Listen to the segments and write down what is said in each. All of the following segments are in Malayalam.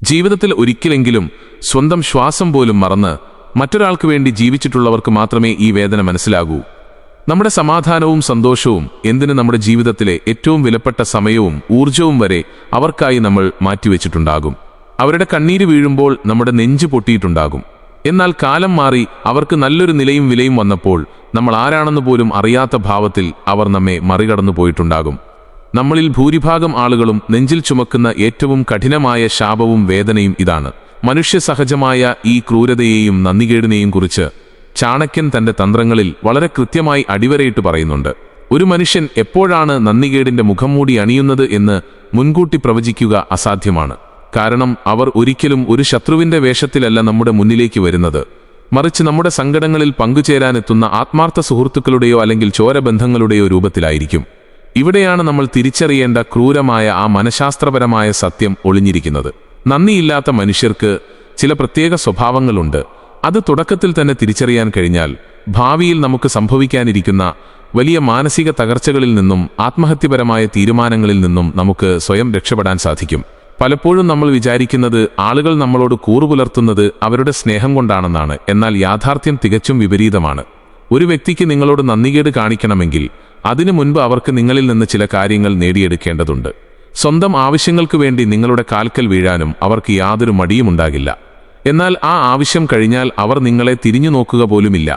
ജീവിതത്തിൽ ഒരിക്കലെങ്കിലും സ്വന്തം ശ്വാസം പോലും മറന്ന് മറ്റൊരാൾക്ക് വേണ്ടി ജീവിച്ചിട്ടുള്ളവർക്ക് മാത്രമേ ഈ വേദന മനസ്സിലാകൂ. നമ്മുടെ സമാധാനവും സന്തോഷവും, എന്തിന് നമ്മുടെ ജീവിതത്തിലെ ഏറ്റവും വിലപ്പെട്ട സമയവും ഊർജവും വരെ അവർക്കായി നമ്മൾ മാറ്റിവെച്ചിട്ടുണ്ടാകും. അവരുടെ കണ്ണീര് വീഴുമ്പോൾ നമ്മുടെ നെഞ്ച് പൊട്ടിയിട്ടുണ്ടാകും. എന്നാൽ കാലം മാറി അവർക്ക് നല്ലൊരു നിലയും വിലയും വന്നപ്പോൾ നമ്മൾ ആരാണെന്ന് പോലും അറിയാത്ത ഭാവത്തിൽ അവർ നമ്മെ മറികടന്നു പോയിട്ടുണ്ടാകും. നമ്മളിൽ ഭൂരിഭാഗം ആളുകളും നെഞ്ചിൽ ചുമക്കുന്ന ഏറ്റവും കഠിനമായ ശാപവും വേദനയും ഇതാണ്. മനുഷ്യസഹജമായ ഈ ക്രൂരതയെയും നന്ദികേടിനെയും കുറിച്ച് ചാണക്യൻ തന്റെ തന്ത്രങ്ങളിൽ വളരെ കൃത്യമായി അടിവരയിട്ട് പറയുന്നുണ്ട്. ഒരു മനുഷ്യൻ എപ്പോഴാണ് നന്ദികേടിന്റെ മുഖംമൂടി അണിയുന്നത് എന്ന് മുൻകൂട്ടി പ്രവചിക്കുക അസാധ്യമാണ്. കാരണം അവർ ഒരിക്കലും ഒരു ശത്രുവിന്റെ വേഷത്തിലല്ല നമ്മുടെ മുന്നിലേക്ക് വരുന്നത്, മറിച്ച് നമ്മുടെ സങ്കടങ്ങളിൽ പങ്കുചേരാനെത്തുന്ന ആത്മാർത്ഥ സുഹൃത്തുക്കളുടെയോ അല്ലെങ്കിൽ ചോരബന്ധങ്ങളുടെയോ രൂപത്തിലായിരിക്കും. ഇവിടെയാണ് നമ്മൾ തിരിച്ചറിയേണ്ട ക്രൂരമായ ആ മനഃശാസ്ത്രപരമായ സത്യം ഒളിഞ്ഞിരിക്കുന്നത്. നന്ദിയില്ലാത്ത മനുഷ്യർക്ക് ചില പ്രത്യേക സ്വഭാവങ്ങളുണ്ട്. അത് തുടക്കത്തിൽ തന്നെ തിരിച്ചറിയാൻ കഴിഞ്ഞാൽ ഭാവിയിൽ നമുക്ക് സംഭവിക്കാനിരിക്കുന്ന വലിയ മാനസിക തകർച്ചകളിൽ നിന്നും ആത്മഹത്യപരമായ തീരുമാനങ്ങളിൽ നിന്നും നമുക്ക് സ്വയം രക്ഷപ്പെടാൻ സാധിക്കും. പലപ്പോഴും നമ്മൾ വിചാരിക്കുന്നത് ആളുകൾ നമ്മളോട് കൂറുപുലർത്തുന്നത് അവരുടെ സ്നേഹം കൊണ്ടാണെന്നാണ്. എന്നാൽ യാഥാർത്ഥ്യം തികച്ചും വിപരീതമാണ്. ഒരു വ്യക്തിക്ക് നിങ്ങളോട് നന്ദികേട് കാണിക്കണമെങ്കിൽ അതിനു മുൻപ് അവർക്ക് നിങ്ങളിൽ നിന്ന് ചില കാര്യങ്ങൾ നേടിയെടുക്കേണ്ടതുണ്ട്. സ്വന്തം ആവശ്യങ്ങൾക്ക് വേണ്ടി നിങ്ങളുടെ കാൽക്കൽ വീഴാനും അവർക്ക് യാതൊരു മടിയുമുണ്ടാകില്ല. എന്നാൽ ആ ആവശ്യം കഴിഞ്ഞാൽ അവർ നിങ്ങളെ തിരിഞ്ഞു നോക്കുക പോലുമില്ല.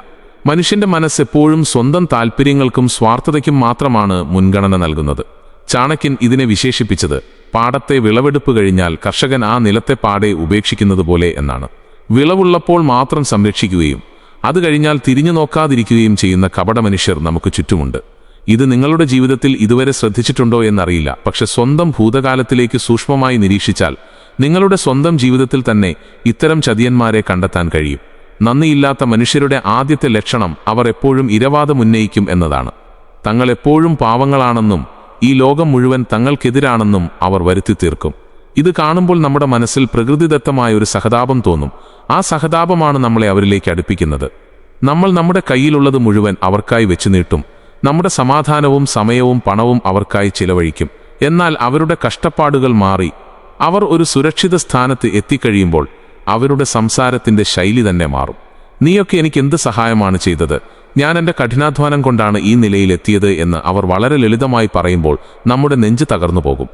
മനുഷ്യന്റെ മനസ്സെപ്പോഴും സ്വന്തം താൽപ്പര്യങ്ങൾക്കും സ്വാർത്ഥതയ്ക്കും മാത്രമാണ് മുൻഗണന നൽകുന്നത്. ചാണക്യൻ ഇതിനെ വിശേഷിപ്പിച്ചത് പാടത്തെ വിളവെടുപ്പ് കഴിഞ്ഞാൽ കർഷകൻ ആ നിലത്തെ പാടെ ഉപേക്ഷിക്കുന്നത് പോലെ എന്നാണ്. വിളവുള്ളപ്പോൾ മാത്രം സംരക്ഷിക്കുകയും അത് കഴിഞ്ഞാൽ തിരിഞ്ഞു നോക്കാതിരിക്കുകയും ചെയ്യുന്ന കപടമനുഷ്യർ നമുക്ക് ചുറ്റുമുണ്ട്. ഇത് നിങ്ങളുടെ ജീവിതത്തിൽ ഇതുവരെ ശ്രദ്ധിച്ചിട്ടുണ്ടോ എന്നറിയില്ല. പക്ഷെ സ്വന്തം ഭൂതകാലത്തിലേക്ക് സൂക്ഷ്മമായി നിരീക്ഷിച്ചാൽ നിങ്ങളുടെ സ്വന്തം ജീവിതത്തിൽ തന്നെ ഇത്തരം ചതിയന്മാരെ കണ്ടെത്താൻ കഴിയും. നന്ദിയില്ലാത്ത മനുഷ്യരുടെ ആദ്യത്തെ ലക്ഷണം അവർ എപ്പോഴും ഇരവാദം ഉന്നയിക്കും എന്നതാണ്. തങ്ങൾ എപ്പോഴും പാവങ്ങളാണെന്നും ഈ ലോകം മുഴുവൻ തങ്ങൾക്കെതിരാണെന്നും അവർ വരുത്തി തീർക്കും. ഇത് കാണുമ്പോൾ നമ്മുടെ മനസ്സിൽ പ്രകൃതിദത്തമായ ഒരു സഹതാപം തോന്നും. ആ സഹതാപമാണ് നമ്മളെ അവരിലേക്ക് അടുപ്പിക്കുന്നത്. നമ്മൾ നമ്മുടെ കയ്യിലുള്ളത് മുഴുവൻ അവർക്കായി വെച്ചു നീട്ടും. നമ്മുടെ സമാധാനവും സമയവും പണവും അവർക്കായി ചിലവഴിക്കും. എന്നാൽ അവരുടെ കഷ്ടപ്പാടുകൾ മാറി അവർ ഒരു സുരക്ഷിത സ്ഥാനത്ത് എത്തിക്കഴിയുമ്പോൾ അവരുടെ സംസാരത്തിന്റെ ശൈലി തന്നെ മാറും. നീയൊക്കെ എനിക്ക് എന്ത് സഹായമാണ് ചെയ്തത്? ഞാൻ എൻ്റെ കഠിനാധ്വാനം കൊണ്ടാണ് ഈ നിലയിലെത്തിയത് എന്ന് അവർ വളരെ ലളിതമായി പറയുമ്പോൾ നമ്മുടെ നെഞ്ച് തകർന്നു പോകും.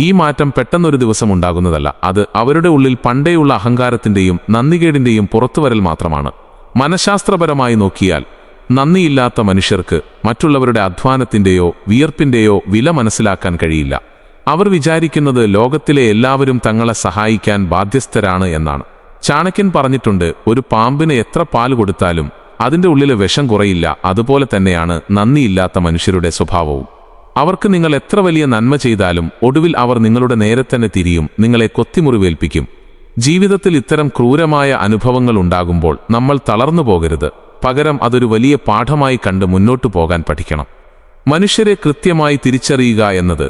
ഈ മാറ്റം പെട്ടെന്നൊരു ദിവസം ഉണ്ടാകുന്നതല്ല. അത് അവരുടെ ഉള്ളിൽ പണ്ടേയുള്ള അഹങ്കാരത്തിന്റെയും നന്ദികേടിന്റെയും പുറത്തുവരൽ മാത്രമാണ്. മനഃശാസ്ത്രപരമായി നോക്കിയാൽ നന്ദിയില്ലാത്ത മനുഷ്യർക്ക് മറ്റുള്ളവരുടെ അധ്വാനത്തിന്റെയോ വിയർപ്പിന്റെയോ വില മനസ്സിലാക്കാൻ കഴിയില്ല. അവർ വിചാരിക്കുന്നത് ലോകത്തിലെ എല്ലാവരും തങ്ങളെ സഹായിക്കാൻ ബാധ്യസ്ഥരാണ് എന്നാണ്. ചാണക്യൻ പറഞ്ഞിട്ടുണ്ട്, ഒരു പാമ്പിന് എത്ര പാൽ കൊടുത്താലും അതിൻ്റെ ഉള്ളിലെ വിഷം കുറയില്ല. അതുപോലെ തന്നെയാണ് നന്ദിയില്ലാത്ത മനുഷ്യരുടെ സ്വഭാവവും. അവർക്ക് നിങ്ങൾ എത്ര വലിയ നന്മ ചെയ്താലും ഒടുവിൽ അവർ നിങ്ങളുടെ നേരെ തന്നെ തിരിയും, നിങ്ങളെ കൊത്തിമുറിവേൽപ്പിക്കും. ജീവിതത്തിൽ ഇത്തരം ക്രൂരമായ അനുഭവങ്ങൾ ഉണ്ടാകുമ്പോൾ നമ്മൾ തളർന്നു പോകരുത്. പകരം അതൊരു വലിയ പാഠമായി കണ്ട് മുന്നോട്ടു പോകാൻ പഠിക്കണം. മനുഷ്യരെ കൃത്യമായി തിരിച്ചറിയുക എന്നത്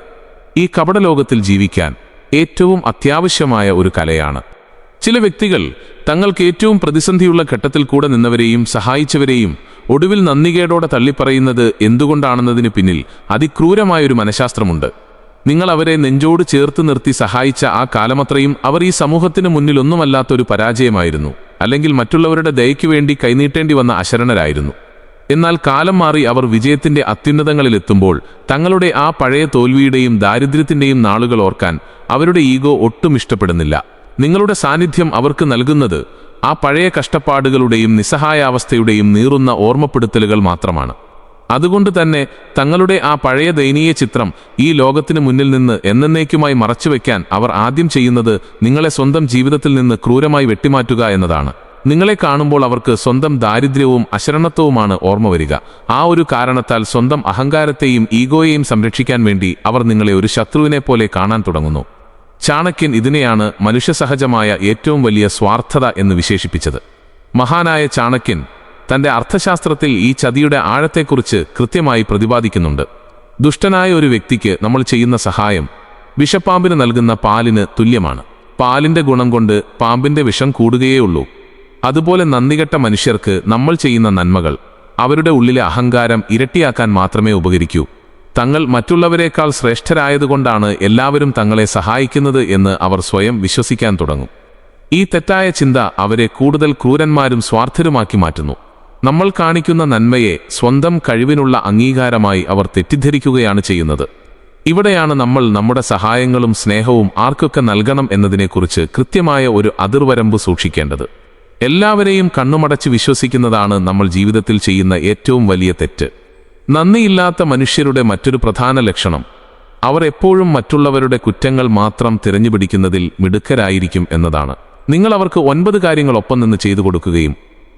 ഈ കപടലോകത്തിൽ ജീവിക്കാൻ ഏറ്റവും അത്യാവശ്യമായ ഒരു കലയാണ്. ചില വ്യക്തികൾ തങ്ങൾക്ക് ഏറ്റവും പ്രതിസന്ധിയുള്ള ഘട്ടത്തിൽ കൂടെ നിന്നവരെയും സഹായിച്ചവരെയും ഒടുവിൽ നന്ദികേടോടെ തള്ളിപ്പറയുന്നത് എന്തുകൊണ്ടാണെന്നതിന് പിന്നിൽ അതിക്രൂരമായൊരു മനഃശാസ്ത്രമുണ്ട്. നിങ്ങൾ അവരെ നെഞ്ചോട് ചേർത്ത് നിർത്തി സഹായിച്ച ആ കാലമത്രയും അവർ ഈ സമൂഹത്തിന് മുന്നിൽ ഒന്നുമല്ലാത്തൊരു പരാജയമായിരുന്നു, അല്ലെങ്കിൽ മറ്റുള്ളവരുടെ ദയയ്ക്കു വേണ്ടി കൈനീട്ടേണ്ടി വന്ന അശരണരായിരുന്നു. എന്നാൽ കാലം മാറി അവർ വിജയത്തിന്റെ അത്യുന്നതങ്ങളിലെത്തുമ്പോൾ തങ്ങളുടെ ആ പഴയ തോൽവിയുടെയും ദാരിദ്ര്യത്തിന്റെയും നാളുകൾ ഓർക്കാൻ അവരുടെ ഈഗോ ഒട്ടും ഇഷ്ടപ്പെടുന്നില്ല. നിങ്ങളുടെ സാന്നിധ്യം അവർക്ക് നൽകുന്നത് ആ പഴയ കഷ്ടപ്പാടുകളുടെയും നിസ്സഹായാവസ്ഥയുടെയും നീറുന്ന ഓർമ്മപ്പെടുത്തലുകൾ മാത്രമാണ്. അതുകൊണ്ട് തന്നെ തങ്ങളുടെ ആ പഴയ ദയനീയ ചിത്രം ഈ ലോകത്തിന് മുന്നിൽ നിന്ന് എന്നേക്കുമായി മറച്ചുവെക്കാൻ അവർ ആദ്യം ചെയ്യുന്നത് നിങ്ങളെ സ്വന്തം ജീവിതത്തിൽ നിന്ന് ക്രൂരമായി വെട്ടിമാറ്റുക എന്നതാണ്. നിങ്ങളെ കാണുമ്പോൾ അവർക്ക് സ്വന്തം ദാരിദ്ര്യവും അശരണത്വവുമാണ് ഓർമ്മ വരിക. ആ ഒരു കാരണത്താൽ സ്വന്തം അഹങ്കാരത്തെയും ഈഗോയെയും സംരക്ഷിക്കാൻ വേണ്ടി അവർ നിങ്ങളെ ഒരു ശത്രുവിനെ പോലെ കാണാൻ തുടങ്ങുന്നു. ചാണക്യൻ ഇതിനെയാണ് മനുഷ്യസഹജമായ ഏറ്റവും വലിയ സ്വാർത്ഥത എന്ന് വിശേഷിപ്പിച്ചത്. മഹാനായ ചാണക്യൻ തന്റെ അർത്ഥശാസ്ത്രത്തിൽ ഈ ചതിയുടെ ആഴത്തെക്കുറിച്ച് കൃത്യമായി പ്രതിപാദിക്കുന്നുണ്ട്. ദുഷ്ടനായ ഒരു വ്യക്തിക്ക് നമ്മൾ ചെയ്യുന്ന സഹായം വിഷപ്പാമ്പിന് നൽകുന്ന പാലിന് തുല്യമാണ്. പാലിന്റെ ഗുണം കൊണ്ട് പാമ്പിന്റെ വിഷം കൂടുകയേയുള്ളൂ. അതുപോലെ നന്ദികെട്ട മനുഷ്യർക്ക് നമ്മൾ ചെയ്യുന്ന നന്മകൾ അവരുടെ ഉള്ളിലെ അഹങ്കാരം ഇരട്ടിയാക്കാൻ മാത്രമേ ഉപകരിക്കൂ. തങ്ങൾ മറ്റുള്ളവരെക്കാൾ ശ്രേഷ്ഠരായതുകൊണ്ടാണ് എല്ലാവരും തങ്ങളെ സഹായിക്കുന്നത് എന്ന് അവർ സ്വയം വിശ്വസിക്കാൻ തുടങ്ങും. ഈ തെറ്റായ ചിന്ത അവരെ കൂടുതൽ ക്രൂരന്മാരും സ്വാർത്ഥരുമാക്കി മാറ്റുന്നു. നമ്മൾ കാണിക്കുന്ന നന്മയെ സ്വന്തം കഴിവിനുള്ള അംഗീകാരമായി അവർ തെറ്റിദ്ധരിക്കുകയാണ് ചെയ്യുന്നത്. ഇവിടെയാണ് നമ്മൾ നമ്മുടെ സഹായങ്ങളും സ്നേഹവും ആർക്കൊക്കെ നൽകണം എന്നതിനെക്കുറിച്ച് കൃത്യമായ ഒരു അതിർവരമ്പ് സൂക്ഷിക്കേണ്ടത്. എല്ലാവരെയും കണ്ണുമടച്ച് വിശ്വസിക്കുന്നതാണ് നമ്മൾ ജീവിതത്തിൽ ചെയ്യുന്ന ഏറ്റവും വലിയ തെറ്റ്. നന്ദിയില്ലാത്ത മനുഷ്യരുടെ മറ്റൊരു പ്രധാന ലക്ഷണം അവർ എപ്പോഴും മറ്റുള്ളവരുടെ കുറ്റങ്ങൾ മാത്രം തിരഞ്ഞുപിടിക്കുന്നതിൽ മിടുക്കരായിരിക്കും എന്നതാണ്. നിങ്ങൾ അവർക്ക് 9 കാര്യങ്ങൾ ഒപ്പം നിന്ന് ചെയ്തു കൊടുക്കുകയും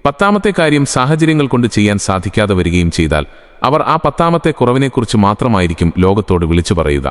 10ാമത്തെ കാര്യം സാഹചര്യങ്ങൾ കൊണ്ട് ചെയ്യാൻ സാധിക്കാതെ വരികയും ചെയ്താൽ അവർ ആ 10ാമത്തെ കുറവിനെക്കുറിച്ച് മാത്രമായിരിക്കും ലോകത്തോട് വിളിച്ചു പറയുക.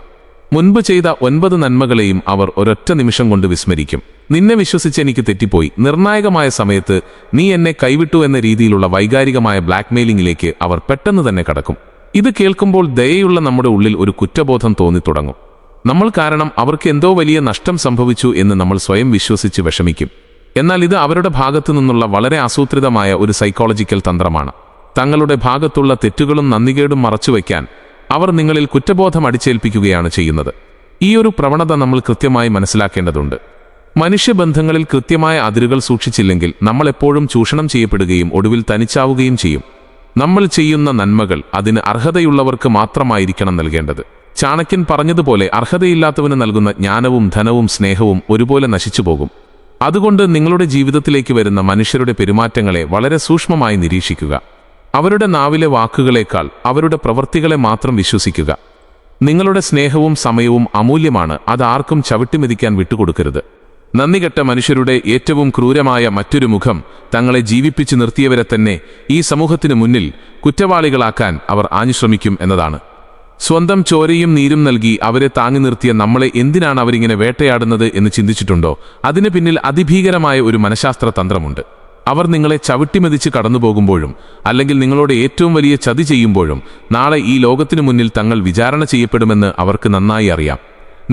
മുൻപ് ചെയ്ത 9 നന്മകളെയും അവർ ഒരൊറ്റ നിമിഷം കൊണ്ട് വിസ്മരിക്കും. നിന്നെ വിശ്വസിച്ച് എനിക്ക് തെറ്റിപ്പോയി, നിർണായകമായ സമയത്ത് നീ എന്നെ കൈവിട്ടു എന്ന രീതിയിലുള്ള വൈകാരികമായ ബ്ലാക്ക്മെയിലിംഗിലേക്ക് അവർ പെട്ടെന്ന് തന്നെ കടക്കും. ഇത് കേൾക്കുമ്പോൾ ദയയുള്ള നമ്മുടെ ഉള്ളിൽ ഒരു കുറ്റബോധം തോന്നിത്തുടങ്ങും. നമ്മൾ കാരണം അവർക്ക് എന്തോ വലിയ നഷ്ടം സംഭവിച്ചു എന്ന് നമ്മൾ സ്വയം വിശ്വസിച്ച് വിഷമിക്കും. എന്നാൽ ഇത് അവരുടെ ഭാഗത്തു നിന്നുള്ള വളരെ ആസൂത്രിതമായ ഒരു സൈക്കോളജിക്കൽ തന്ത്രമാണ്. തങ്ങളുടെ ഭാഗത്തുള്ള തെറ്റുകളും നന്ദികേടും മറച്ചുവെക്കാൻ അവർ നിങ്ങളിൽ കുറ്റബോധം അടിച്ചേൽപ്പിക്കുകയാണ് ചെയ്യുന്നത്. ഈ ഒരു പ്രവണത നമ്മൾ കൃത്യമായി മനസ്സിലാക്കേണ്ടതുണ്ട്. മനുഷ്യബന്ധങ്ങളിൽ കൃത്യമായ അതിരുകൾ സൂക്ഷിച്ചില്ലെങ്കിൽ നമ്മൾ എപ്പോഴും ചൂഷണം ചെയ്യപ്പെടുകയും ഒടുവിൽ തനിച്ചാവുകയും ചെയ്യും. നമ്മൾ ചെയ്യുന്ന നന്മകൾ അതിന് അർഹതയുള്ളവർക്ക് മാത്രമായിരിക്കണം നൽകേണ്ടത്. ചാണക്യൻ പറഞ്ഞതുപോലെ അർഹതയില്ലാത്തവന് നൽകുന്ന ജ്ഞാനവും ധനവും സ്നേഹവും ഒരുപോലെ നശിച്ചു പോകും. അതുകൊണ്ട് നിങ്ങളുടെ ജീവിതത്തിലേക്ക് വരുന്ന മനുഷ്യരുടെ പെരുമാറ്റങ്ങളെ വളരെ സൂക്ഷ്മമായി നിരീക്ഷിക്കുക. അവരുടെ നാവിലെ വാക്കുകളേക്കാൾ അവരുടെ പ്രവൃത്തികളെ മാത്രം വിശ്വസിക്കുക. നിങ്ങളുടെ സ്നേഹവും സമയവും അമൂല്യമാണ്. അത് ആർക്കും ചവിട്ടിമെതിക്കാൻ വിട്ടുകൊടുക്കരുത്. നന്ദികെട്ട മനുഷ്യരുടെ ഏറ്റവും ക്രൂരമായ മറ്റൊരു മുഖം തങ്ങളെ ജീവിപ്പിച്ചു നിർത്തിയവരെ തന്നെ ഈ സമൂഹത്തിനു മുന്നിൽ കുറ്റവാളികളാക്കാൻ അവർ ആഞ്ഞുശ്രമിക്കും എന്നതാണ്. സ്വന്തം ചോരയും നീരും നൽകി അവരെ താങ്ങി നിർത്തിയ നമ്മളെ എന്തിനാണ് അവരിങ്ങനെ വേട്ടയാടുന്നത് എന്ന് ചിന്തിച്ചിട്ടുണ്ടോ? അതിന് പിന്നിൽ അതിഭീകരമായ ഒരു മനഃശാസ്ത്ര തന്ത്രമുണ്ട്. അവർ നിങ്ങളെ ചവിട്ടിമെതിച്ച് കടന്നുപോകുമ്പോഴും അല്ലെങ്കിൽ നിങ്ങളോട് ഏറ്റവും വലിയ ചതി ചെയ്യുമ്പോഴും നാളെ ഈ ലോകത്തിനു മുന്നിൽ തങ്ങൾ വിചാരണ ചെയ്യപ്പെടുമെന്ന് അവർക്ക് നന്നായി അറിയാം.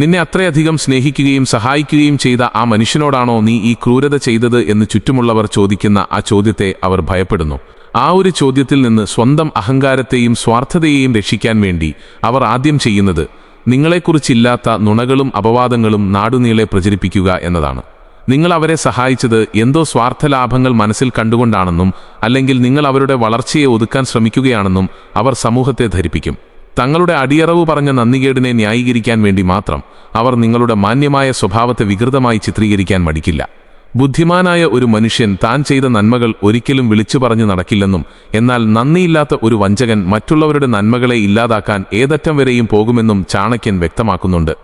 നിന്നെ അത്രയധികം സ്നേഹിക്കുകയും സഹായിക്കുകയും ചെയ്ത ആ മനുഷ്യനോടാണോ നീ ഈ ക്രൂരത ചെയ്തത് എന്ന് ചുറ്റുമുള്ളവർ ചോദിക്കുന്ന ആ ചോദ്യത്തെ അവർ ഭയപ്പെടുന്നു. ആ ഒരു ചോദ്യത്തിൽ നിന്ന് സ്വന്തം അഹങ്കാരത്തെയും സ്വാർത്ഥതയെയും രക്ഷിക്കാൻ വേണ്ടി അവർ ആദ്യം ചെയ്യുന്നത് നിങ്ങളെക്കുറിച്ചില്ലാത്ത നുണകളും അപവാദങ്ങളും നാടുനീളെ പ്രചരിപ്പിക്കുക എന്നതാണ്. നിങ്ങൾ അവരെ സഹായിച്ചത് എന്തോ സ്വാർത്ഥലാഭങ്ങൾ മനസ്സിൽ കണ്ടുകൊണ്ടാണെന്നും അല്ലെങ്കിൽ നിങ്ങൾ അവരുടെ വളർച്ചയെ ഒതുക്കാൻ ശ്രമിക്കുകയാണെന്നും അവർ സമൂഹത്തെ ധരിപ്പിക്കും. തങ്ങളുടെ അടിയറവ് പറഞ്ഞ നന്ദികേടിനെ ന്യായീകരിക്കാൻ വേണ്ടി മാത്രം അവർ നിങ്ങളുടെ മാന്യമായ സ്വഭാവത്തെ വികൃതമായി ചിത്രീകരിക്കാൻ മടിക്കില്ല. ബുദ്ധിമാനായ ഒരു മനുഷ്യൻ താൻ ചെയ്ത നന്മകൾ ഒരിക്കലും വിളിച്ചു പറഞ്ഞു നടക്കില്ലെന്നും എന്നാൽ നന്ദിയില്ലാത്ത ഒരു വഞ്ചകൻ മറ്റുള്ളവരുടെ നന്മകളെ ഇല്ലാതാക്കാൻ ഏതറ്റം വരെയും പോകുമെന്നും ചാണക്യൻ വ്യക്തമാക്കുന്നുണ്ട്.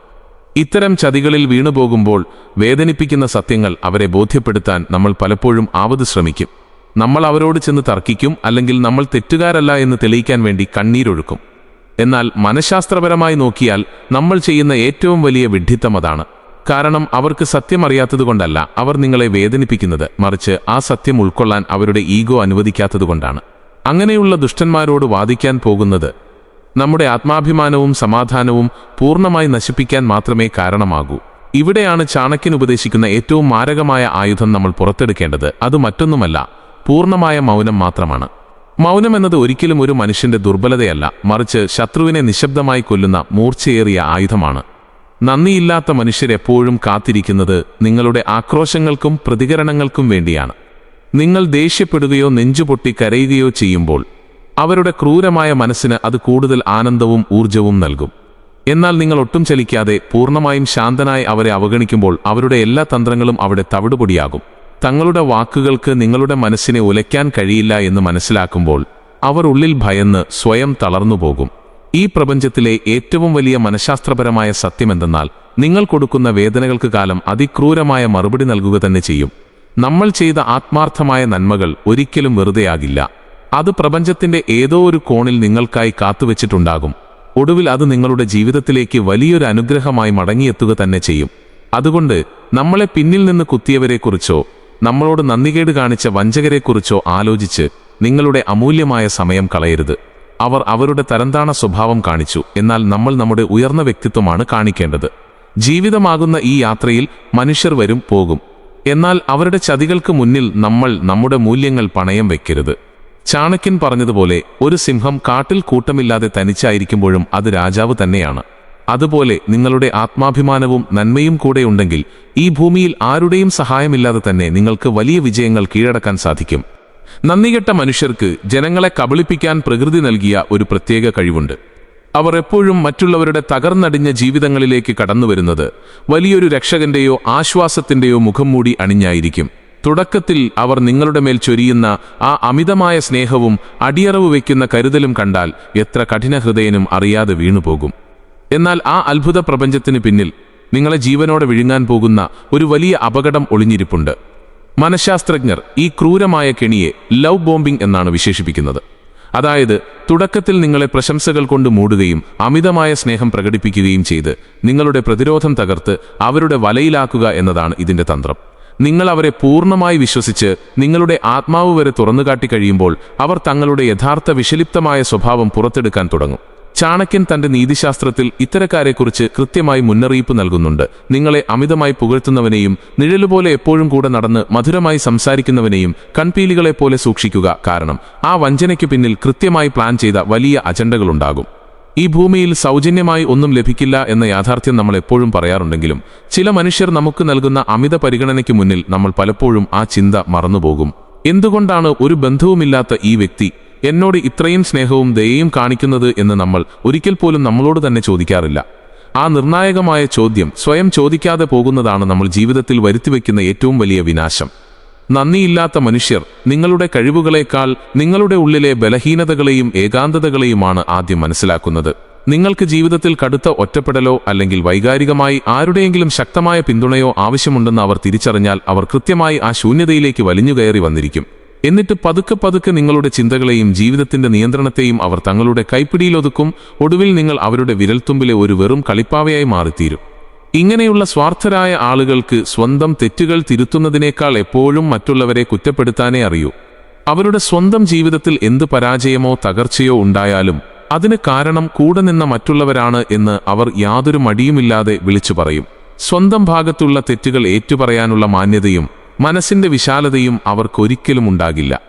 ഇത്തരം ചതികളിൽ വീണുപോകുമ്പോൾ വേദനിപ്പിക്കുന്ന സത്യങ്ങൾ അവരെ ബോധ്യപ്പെടുത്താൻ നമ്മൾ പലപ്പോഴും ആവത് ശ്രമിക്കും. നമ്മൾ അവരോട് ചെന്ന് തർക്കിക്കും, അല്ലെങ്കിൽ നമ്മൾ തെറ്റുകാരല്ല എന്ന് തെളിയിക്കാൻ വേണ്ടി കണ്ണീരൊഴുക്കും. എന്നാൽ മനഃശാസ്ത്രപരമായി നോക്കിയാൽ നമ്മൾ ചെയ്യുന്ന ഏറ്റവും വലിയ വിഡ്ഢിത്തം അതാണ്. കാരണം അവർക്ക് സത്യമറിയാത്തതുകൊണ്ടല്ല അവർ നിങ്ങളെ വേദനിപ്പിക്കുന്നത്, മറിച്ച് ആ സത്യം ഉൾക്കൊള്ളാൻ അവരുടെ ഈഗോ അനുവദിക്കാത്തതുകൊണ്ടാണ്. അങ്ങനെയുള്ള ദുഷ്ടന്മാരോട് വാദിക്കാൻ പോകുന്നത് നമ്മുടെ ആത്മാഭിമാനവും സമാധാനവും പൂർണ്ണമായി നശിപ്പിക്കാൻ മാത്രമേ കാരണമാകൂ. ഇവിടെയാണ് ചാണക്യൻ ഉപദേശിക്കുന്ന ഏറ്റവും മാരകമായ ആയുധം നമ്മൾ പുറത്തെടുക്കേണ്ടത്. അത് മറ്റൊന്നുമല്ല, പൂർണ്ണമായ മൗനം മാത്രമാണ്. മൗനം എന്നത് ഒരിക്കലും ഒരു മനുഷ്യന്റെ ദുർബലതയല്ല, മറിച്ച് ശത്രുവിനെ നിശബ്ദമായി കൊല്ലുന്ന മൂർച്ചയേറിയ ആയുധമാണ്. നന്ദിയില്ലാത്ത മനുഷ്യരെപ്പോഴും കാത്തിരിക്കുന്നത് നിങ്ങളുടെ ആക്രോശങ്ങൾക്കും പ്രതികരണങ്ങൾക്കും വേണ്ടിയാണ്. നിങ്ങൾ ദേഷ്യപ്പെടുകയോ നെഞ്ചുപൊട്ടി കരയുകയോ ചെയ്യുമ്പോൾ അവരുടെ ക്രൂരമായ മനസ്സിന് അത് കൂടുതൽ ആനന്ദവും ഊർജവും നൽകും. എന്നാൽ നിങ്ങൾ ഒട്ടും ചലിക്കാതെ പൂർണ്ണമായും ശാന്തനായി അവരെ അവഗണിക്കുമ്പോൾ അവരുടെ എല്ലാ തന്ത്രങ്ങളും അവിടെ തവിടുപൊടിയാകും. തങ്ങളുടെ വാക്കുകൾക്ക് നിങ്ങളുടെ മനസ്സിനെ ഉലയ്ക്കാൻ കഴിയില്ല എന്ന് മനസ്സിലാക്കുമ്പോൾ അവർ ഉള്ളിൽ ഭയന്ന് സ്വയം തളർന്നുപോകും. ഈ പ്രപഞ്ചത്തിലെ ഏറ്റവും വലിയ മനഃശാസ്ത്രപരമായ സത്യമെന്തെന്നാൽ നിങ്ങൾ കൊടുക്കുന്ന വേദനകൾക്ക് കാലം അതിക്രൂരമായ മറുപടി നൽകുക തന്നെ ചെയ്യും. നമ്മൾ ചെയ്ത ആത്മാർത്ഥമായ നന്മകൾ ഒരിക്കലും വെറുതെയാകില്ല. അത് പ്രപഞ്ചത്തിന്റെ ഏതോ ഒരു കോണിൽ നിങ്ങൾക്കായി കാത്തുവെച്ചിട്ടുണ്ടാകും. ഒടുവിൽ അത് നിങ്ങളുടെ ജീവിതത്തിലേക്ക് വലിയൊരു അനുഗ്രഹമായി മടങ്ങിയെത്തുക തന്നെ ചെയ്യും. അതുകൊണ്ട് നമ്മളെ പിന്നിൽ നിന്ന് കുത്തിയവരെക്കുറിച്ചോ നമ്മളോട് നന്ദികേട് കാണിച്ച വഞ്ചകരെക്കുറിച്ചോ ആലോചിച്ച് നിങ്ങളുടെ അമൂല്യമായ സമയം കളയരുത്. അവർ അവരുടെ തരംതാണ സ്വഭാവം കാണിച്ചു, എന്നാൽ നമ്മൾ നമ്മുടെ ഉയർന്ന വ്യക്തിത്വമാണ് കാണിക്കേണ്ടത്. ജീവിതമാകുന്ന ഈ യാത്രയിൽ മനുഷ്യർ വരും പോകും, എന്നാൽ അവരുടെ ചതികൾക്ക് മുന്നിൽ നമ്മൾ നമ്മുടെ മൂല്യങ്ങൾ പണയം വെക്കരുത്. ചാണക്യൻ പറഞ്ഞതുപോലെ ഒരു സിംഹം കാട്ടിൽ കൂട്ടമില്ലാതെ തനിച്ചായിരിക്കുമ്പോഴും അത് രാജാവ് തന്നെയാണ്. അതുപോലെ നിങ്ങളുടെ ആത്മാഭിമാനവും നന്മയും കൂടെയുണ്ടെങ്കിൽ ഈ ഭൂമിയിൽ ആരുടെയും സഹായമില്ലാതെ തന്നെ നിങ്ങൾക്ക് വലിയ വിജയങ്ങൾ കീഴടക്കാൻ സാധിക്കും. നന്ദികെട്ട മനുഷ്യർക്ക് ജനങ്ങളെ കബളിപ്പിക്കാൻ പ്രകൃതി നൽകിയ ഒരു പ്രത്യേക കഴിവുണ്ട്. അവർ എപ്പോഴും മറ്റുള്ളവരുടെ തകർന്നടിഞ്ഞ ജീവിതങ്ങളിലേക്ക് കടന്നുവരുന്നത് വലിയൊരു രക്ഷകന്റെയോ ആശ്വാസത്തിന്റെയോ മുഖം മൂടി അണിഞ്ഞായിരിക്കും. തുടക്കത്തിൽ അവർ നിങ്ങളുടെ മേൽ ചൊരിയുന്ന ആ അമിതമായ സ്നേഹവും അടിയറവ് വയ്ക്കുന്ന കരുതലും കണ്ടാൽ എത്ര കഠിനഹൃദയനും അറിയാതെ വീണുപോകും. എന്നാൽ ആ അത്ഭുത പ്രപഞ്ചത്തിന് പിന്നിൽ നിങ്ങളെ ജീവനോടെ വിഴുങ്ങാൻ പോകുന്ന ഒരു വലിയ അപകടം ഒളിഞ്ഞിരിപ്പുണ്ട്. മനഃശാസ്ത്രജ്ഞർ ഈ ക്രൂരമായ കെണിയെ ലവ് ബോംബിംഗ് എന്നാണ് വിശേഷിപ്പിക്കുന്നത്. അതായത് തുടക്കത്തിൽ നിങ്ങളെ പ്രശംസകൾ കൊണ്ട് മൂടുകയും അമിതമായ സ്നേഹം പ്രകടിപ്പിക്കുകയും ചെയ്ത് നിങ്ങളുടെ പ്രതിരോധം തകർത്ത് അവരുടെ വലയിലാക്കുക എന്നതാണ് ഇതിന്റെ തന്ത്രം. നിങ്ങൾ അവരെ പൂർണ്ണമായി വിശ്വസിച്ച് നിങ്ങളുടെ ആത്മാവ് വരെ തുറന്നുകാട്ടി കഴിയുമ്പോൾ അവർ തങ്ങളുടെ യഥാർത്ഥ വിഷലിപ്തമായ സ്വഭാവം പുറത്തെടുക്കാൻ തുടങ്ങും. ചാണക്യൻ തന്റെ നീതിശാസ്ത്രത്തിൽ ഇത്തരക്കാരെക്കുറിച്ച് കൃത്യമായി മുന്നറിയിപ്പ് നൽകുന്നുണ്ട്. നിങ്ങളെ അമിതമായി പുകഴ്ത്തുന്നവനെയും നിഴലുപോലെ എപ്പോഴും കൂടെ നടന്ന് മധുരമായി സംസാരിക്കുന്നവനെയും കൺപീലികളെപ്പോലെ സൂക്ഷിക്കുക. കാരണം ആ വഞ്ചനയ്ക്ക് പിന്നിൽ കൃത്യമായി പ്ലാൻ ചെയ്ത വലിയ അജണ്ടകളുണ്ടാകും. ഈ ഭൂമിയിൽ സൗജന്യമായി ഒന്നും ലഭിക്കില്ല എന്ന യാഥാർത്ഥ്യം നമ്മൾ എപ്പോഴും പറയാറുണ്ടെങ്കിലും ചില മനുഷ്യർ നമുക്ക് നൽകുന്ന അമിത പരിഗണനയ്ക്ക് മുന്നിൽ നമ്മൾ പലപ്പോഴും ആ ചിന്ത മറന്നുപോകും. എന്തുകൊണ്ടാണ് ഒരു ബന്ധവുമില്ലാത്ത ഈ വ്യക്തി എന്നോട് ഇത്രയും സ്നേഹവും ദയയും കാണിക്കുന്നത് എന്ന് നമ്മൾ ഒരിക്കൽ പോലും നമ്മളോട് തന്നെ ചോദിക്കാറില്ല. ആ നിർണായകമായ ചോദ്യം സ്വയം ചോദിക്കാതെ പോകുന്നതാണ് നമ്മൾ ജീവിതത്തിൽ വരുത്തിവെക്കുന്ന ഏറ്റവും വലിയ വിനാശം. നന്ദിയില്ലാത്ത മനുഷ്യർ നിങ്ങളുടെ കഴിവുകളേക്കാൾ നിങ്ങളുടെ ഉള്ളിലെ ബലഹീനതകളെയും ഏകാന്തതകളെയുമാണ് ആദ്യം മനസ്സിലാക്കുന്നത്. നിങ്ങൾക്ക് ജീവിതത്തിൽ കടുത്ത ഒറ്റപ്പെടലോ അല്ലെങ്കിൽ വൈകാരികമായി ആരുടെയെങ്കിലും ശക്തമായ പിന്തുണയോ ആവശ്യമുണ്ടെന്ന് അവർ തിരിച്ചറിഞ്ഞാൽ അവർ കൃത്യമായി ആ ശൂന്യതയിലേക്ക് വലിഞ്ഞുകയറി വന്നിരിക്കും. എന്നിട്ട് പതുക്കെ പതുക്കെ നിങ്ങളുടെ ചിന്തകളെയും ജീവിതത്തിന്റെ നിയന്ത്രണത്തെയും അവർ തങ്ങളുടെ കൈപ്പിടിയിലൊതുക്കും. ഒടുവിൽ നിങ്ങൾ അവരുടെ വിരൽത്തുമ്പിലെ ഒരു വെറും കളിപ്പാവയായി മാറിത്തീരും. ഇങ്ങനെയുള്ള സ്വാർത്ഥരായ ആളുകൾക്ക് സ്വന്തം തെറ്റുകൾ തിരുത്തുന്നതിനേക്കാൾ എപ്പോഴും മറ്റുള്ളവരെ കുറ്റപ്പെടുത്താനേ അറിയൂ. അവരുടെ സ്വന്തം ജീവിതത്തിൽ എന്ത് പരാജയമോ തകർച്ചയോ ഉണ്ടായാലും അതിന് കാരണം കൂടെ നിന്ന മറ്റുള്ളവരാണ് എന്ന് അവർ യാതൊരു മടിയുമില്ലാതെ വിളിച്ചു പറയും. സ്വന്തം ഭാഗത്തുള്ള തെറ്റുകൾ ഏറ്റുപറയാനുള്ള മാന്യതയും മനസ്സിന്റെ വിശാലതയും അവർക്കൊരിക്കലും ഉണ്ടാകില്ല.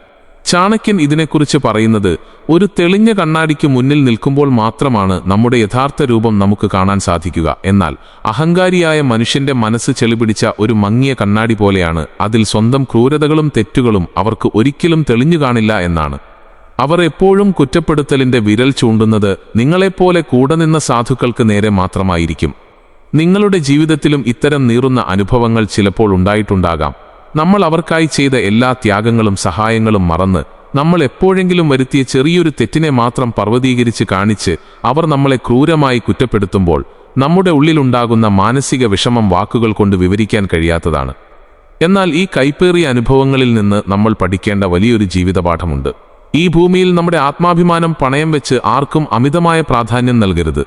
ചാണക്യൻ ഇതിനെക്കുറിച്ച് പറയുന്നത് ഒരു തെളിഞ്ഞ കണ്ണാടിക്ക് മുന്നിൽ നിൽക്കുമ്പോൾ മാത്രമാണ് നമ്മുടെ യഥാർത്ഥ രൂപം നമുക്ക് കാണാൻ സാധിക്കുക. എന്നാൽ അഹങ്കാരിയായ മനുഷ്യന്റെ മനസ്സ് ചെളിപിടിച്ച ഒരു മങ്ങിയ കണ്ണാടി പോലെയാണ്. അതിൽ സ്വന്തം ക്രൂരതകളും തെറ്റുകളും അവർക്ക് ഒരിക്കലും തെളിഞ്ഞു കാണില്ല എന്നാണ്. അവർ എപ്പോഴും കുറ്റപ്പെടുത്തലിന്റെ വിരൽ ചൂണ്ടുന്നത് നിങ്ങളെപ്പോലെ കൂടെ നിന്ന സാധുക്കൾക്ക് നേരെ മാത്രമായിരിക്കും. നിങ്ങളുടെ ജീവിതത്തിലും ഇത്തരം നീറുന്ന അനുഭവങ്ങൾ ചിലപ്പോൾ ഉണ്ടായിട്ടുണ്ടാകാം. നമ്മൾ അവർക്കായി ചെയ്ത എല്ലാ ത്യാഗങ്ങളും സഹായങ്ങളും മറന്ന് നമ്മൾ എപ്പോഴെങ്കിലും വരുത്തിയ ചെറിയൊരു തെറ്റിനെ മാത്രം പർവ്വതീകരിച്ച് കാണിച്ച് അവർ നമ്മളെ ക്രൂരമായി കുറ്റപ്പെടുത്തുമ്പോൾ നമ്മുടെ ഉള്ളിലുണ്ടാകുന്ന മാനസിക വിഷമം വാക്കുകൾ കൊണ്ട് വിവരിക്കാൻ കഴിയാത്തതാണ്. എന്നാൽ ഈ കൈപ്പേറിയ അനുഭവങ്ങളിൽ നിന്ന് നമ്മൾ പഠിക്കേണ്ട വലിയൊരു ജീവിതപാഠമുണ്ട്. ഈ ഭൂമിയിൽ നമ്മുടെ ആത്മാഭിമാനം പണയം വെച്ച് ആർക്കും അമിതമായ പ്രാധാന്യം നൽകരുത്.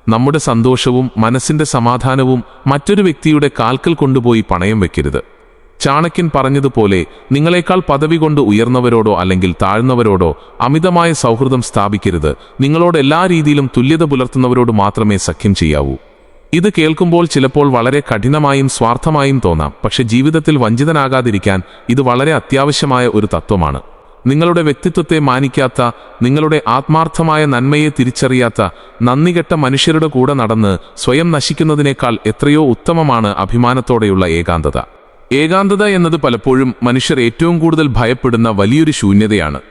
നമ്മുടെ സന്തോഷവും മനസ്സിന്റെ സമാധാനവും മറ്റൊരു വ്യക്തിയുടെ കാൽക്കൽ കൊണ്ടുപോയി പണയം വെക്കരുത്. ചാണക്യൻ പറഞ്ഞതുപോലെ നിങ്ങളെക്കാൾ പദവി കൊണ്ട് ഉയർന്നവരോടോ അല്ലെങ്കിൽ താഴ്ന്നവരോടോ അമിതമായ സൗഹൃദം സ്ഥാപിക്കരുത്. നിങ്ങളോട് എല്ലാ രീതിയിലും തുല്യത പുലർത്തുന്നവരോട് മാത്രമേ സഖ്യം ചെയ്യാവൂ. ഇത് കേൾക്കുമ്പോൾ ചിലപ്പോൾ വളരെ കഠിനമായും സ്വാർത്ഥമായും തോന്നാം. പക്ഷെ ജീവിതത്തിൽ വഞ്ചിതനാകാതിരിക്കാൻ ഇത് വളരെ അത്യാവശ്യമായ ഒരു തത്വമാണ്. നിങ്ങളുടെ വ്യക്തിത്വത്തെ മാനിക്കാത്ത, നിങ്ങളുടെ ആത്മാർത്ഥമായ നന്മയെ തിരിച്ചറിയാത്ത, നന്ദികെട്ട മനുഷ്യരുടെ കൂടെ നടന്ന് സ്വയം നശിക്കുന്നതിനേക്കാൾ എത്രയോ ഉത്തമമാണ് അഭിമാനത്തോടെയുള്ള ഏകാന്തത. ഏകാന്തത എന്നത് പലപ്പോഴും മനുഷ്യർ ഏറ്റവും കൂടുതൽ ഭയപ്പെടുന്ന വലിയൊരു ശൂന്യതയാണ്.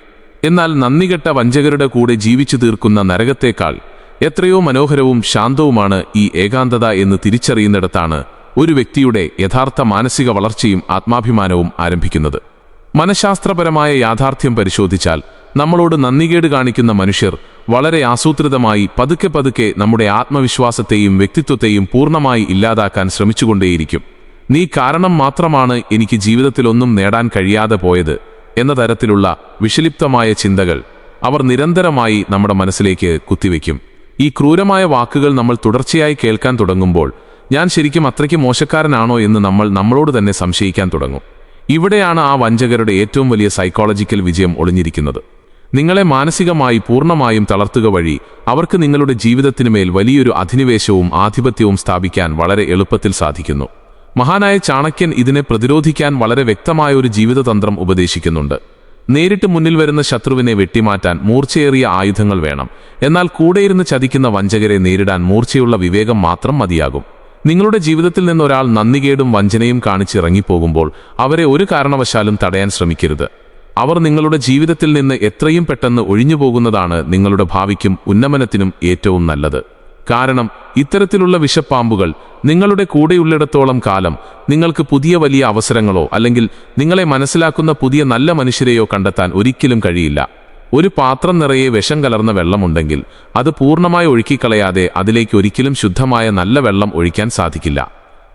എന്നാൽ നന്ദികെട്ട വഞ്ചകരുടെ കൂടെ ജീവിച്ചു തീർക്കുന്ന നരകത്തേക്കാൾ എത്രയോ മനോഹരവും ശാന്തവുമാണ് ഈ ഏകാന്തത എന്ന് തിരിച്ചറിയുന്നിടത്താണ് ഒരു വ്യക്തിയുടെ യഥാർത്ഥ മാനസിക വളർച്ചയും ആത്മാഭിമാനവും ആരംഭിക്കുന്നത്. മനഃശാസ്ത്രപരമായ യാഥാർത്ഥ്യം പരിശോധിച്ചാൽ നമ്മളോട് നന്ദികേട് കാണിക്കുന്ന മനുഷ്യർ വളരെ ആസൂത്രിതമായി പതുക്കെ പതുക്കെ നമ്മുടെ ആത്മവിശ്വാസത്തെയും വ്യക്തിത്വത്തെയും പൂർണ്ണമായി ഇല്ലാതാക്കാൻ ശ്രമിച്ചുകൊണ്ടേയിരിക്കും. നീ കാരണം മാത്രമാണ് എനിക്ക് ജീവിതത്തിലൊന്നും നേടാൻ കഴിയാതെ പോയത് എന്ന തരത്തിലുള്ള വിഷലിപ്തമായ ചിന്തകൾ അവർ നിരന്തരമായി നമ്മുടെ മനസ്സിലേക്ക് കുത്തിവെക്കും. ഈ ക്രൂരമായ വാക്കുകൾ നമ്മൾ തുടർച്ചയായി കേൾക്കാൻ തുടങ്ങുമ്പോൾ ഞാൻ ശരിക്കും അത്രയ്ക്ക് മോശക്കാരനാണോ എന്ന് നമ്മളോട് തന്നെ സംശയിക്കാൻ തുടങ്ങും. ഇവിടെയാണ് ആ വഞ്ചകരുടെ ഏറ്റവും വലിയ സൈക്കോളജിക്കൽ വിജയം ഒളിഞ്ഞിരിക്കുന്നത്. നിങ്ങളെ മാനസികമായി പൂർണ്ണമായും തളർത്തുക വഴി അവർക്ക് നിങ്ങളുടെ ജീവിതത്തിനുമേൽ വലിയൊരു അധിനിവേശവും ആധിപത്യവും സ്ഥാപിക്കാൻ വളരെ എളുപ്പത്തിൽ സാധിക്കുന്നു. മഹാനായ ചാണക്യൻ ഇതിനെ പ്രതിരോധിക്കാൻ വളരെ വ്യക്തമായ ഒരു ജീവിതതന്ത്രം ഉപദേശിക്കുന്നുണ്ട്. നേരിട്ട് മുന്നിൽ വരുന്ന ശത്രുവിനെ വെട്ടിമാറ്റാൻ മൂർച്ചയേറിയ ആയുധങ്ങൾ വേണം. എന്നാൽ കൂടെയിരുന്ന് ചതിക്കുന്ന വഞ്ചകരെ നേരിടാൻ മൂർച്ചയുള്ള വിവേകം മാത്രം മതിയാകും. നിങ്ങളുടെ ജീവിതത്തിൽ നിന്നൊരാൾ നന്ദികേടും വഞ്ചനയും കാണിച്ചിറങ്ങിപ്പോകുമ്പോൾ അവരെ ഒരു കാരണവശാലും തടയാൻ ശ്രമിക്കരുത്. അവർ നിങ്ങളുടെ ജീവിതത്തിൽ നിന്ന് എത്രയും പെട്ടെന്ന് ഒഴിഞ്ഞുപോകുന്നതാണ് നിങ്ങളുടെ ഭാവിക്കും ഉന്നമനത്തിനും ഏറ്റവും നല്ലത്. കാരണം ഇത്തരത്തിലുള്ള വിഷപ്പാമ്പുകൾ നിങ്ങളുടെ കൂടെയുള്ളിടത്തോളം കാലം നിങ്ങൾക്ക് പുതിയ വലിയ അവസരങ്ങളോ അല്ലെങ്കിൽ നിങ്ങളെ മനസ്സിലാക്കുന്ന പുതിയ നല്ല മനുഷ്യരെയോ കണ്ടെത്താൻ ഒരിക്കലും കഴിയില്ല. ഒരു പാത്രം നിറയെ വിഷം കലർന്ന വെള്ളമുണ്ടെങ്കിൽ അത് പൂർണ്ണമായി ഒഴുക്കിക്കളയാതെ അതിലേക്ക് ഒരിക്കലും ശുദ്ധമായ നല്ല വെള്ളം ഒഴിക്കാൻ സാധിക്കില്ല.